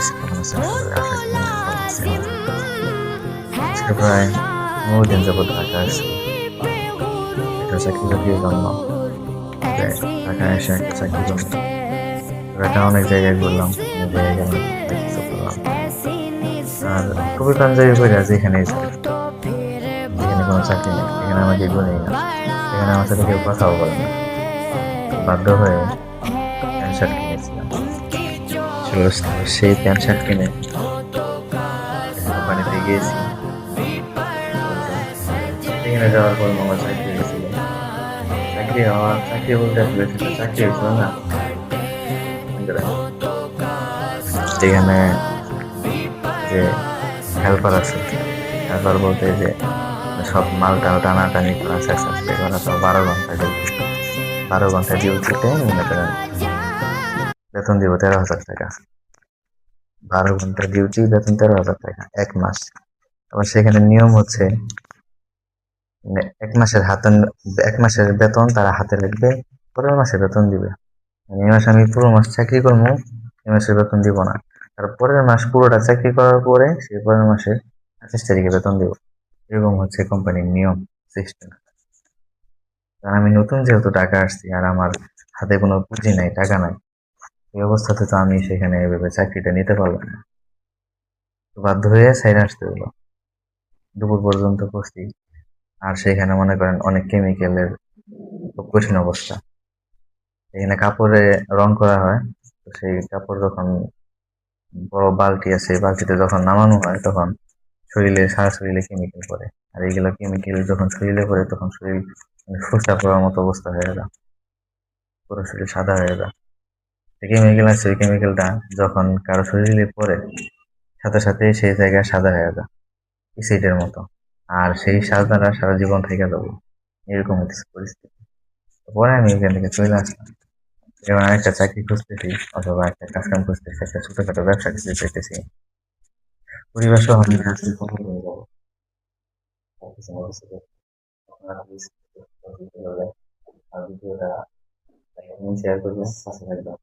গেছি তখন চেষ্টা করে আসার জন্য ভাবতেছি আজকে প্রায় 9 দিন যাবত ঢাকা আসছি একটা চাকরি বাকরির জন্য যে ঢাকা এসে একটা চাকরি করবো। ঢাকা অনেক জায়গায় ঘুরলাম, অনেক জায়গায় গেলাম, অনেক কিছু করলাম। আর খুবই পাঞ্জাবি করে যেখানে যেখানে কোনো চাকরি নেই সেখানে আমাকে গুনেই না, সেখানে আমার সাথে কেউ কথাও বলে না। বাধ্য হয়ে প্যান্ট শার্ট কিনেছিলাম। সেই প্যান্ট শার্ট কিনে কোম্পানিতে গিয়েছি বলতে। সেখানে যাওয়ার পর আমার চাকরি হয়েছিল। চাকরি বলতে আসলে সেটা চাকরি হয়েছিল না, সেখানে যে হেল্পার আছে, হেল্পার বলতে যে সব মাল টাল টানাটানি করা সাকসেসফুলি করা, তো 12 ঘন্টা ডিউটি। 12 ঘন্টা ডিউটিতে মনে করেন বেতন দিব 13,000 টাকা। 12 ঘন্টা ডিউটি, বেতন 13,000 টাকা 1 মাস। আবার সেখানে নিয়ম হচ্ছে মানে 1 মাসের বেতন তারা হাতে রাখবে, পরের মাসে বেতন দিবে। মানে এই মাসে আমি পুরো মাস চাকরি করবো, এই মাসের বেতন দিব না। তার পরের মাস পুরোটা চাকরি করার পরে সেই পরের মাসে 25 তারিখে বেতন দিব। এরকম হচ্ছে কোম্পানির নিয়ম সিস্টেম। আমি নতুন যেহেতু টাকা আসছি আর আমার হাতে কোনো পুঁজি নাই, টাকা নাই, এই অবস্থাতে তো আমি সেখানে এভাবে চাকরিটা নিতে পারবো না। তো বাধ্য হয়ে সাইড আসতে হলো। দুপুর পর্যন্ত করছি। আর সেখানে মনে করেন অনেক কেমিক্যালের খুব কঠিন অবস্থা। এখানে কাপড়ে রং করা হয়, তো সেই কাপড় যখন বড় বালতি আছে, এই বালতিতে যখন নামানো হয় তখন সারা শরীরে কেমিক্যাল পড়ে। আর এইগুলো কেমিক্যাল যখন শরীরে পড়ে তখন শরীর মানে ফোসকা পড়ার মতো অবস্থা হয়ে যায়, পুরো শরীর সাদা হয়ে যায়। কেমিক্যাল আছে, ওই কেমিক্যালটা যখন কারো শরীরে পড়ে সাথে সাথে সেই জায়গায় সাদা হয়ে যায় অ্যাসিডের মতো। আর সেই সাদাটা সারা জীবন থেকে যাবে, এরকম কিছু পরিস্থিতি। পরে আমি এখান থেকে চলে আসলাম। যেমন আরেকটা চাকরি খুঁজতেছি অথবা একটা কাজ কাম খুঁজতেছি, একটা ছোটখাটো ব্যবসা কিছু চাইতেছি। পরিবার সহ আমি আজকে কখন হয়ে যাবো ভাবতেছি আমার কাছে যে আপনারা please সহযোগিতা করবেন। আর ভিডিওটা শেয়ার করবেন, পাশে থাকবেন।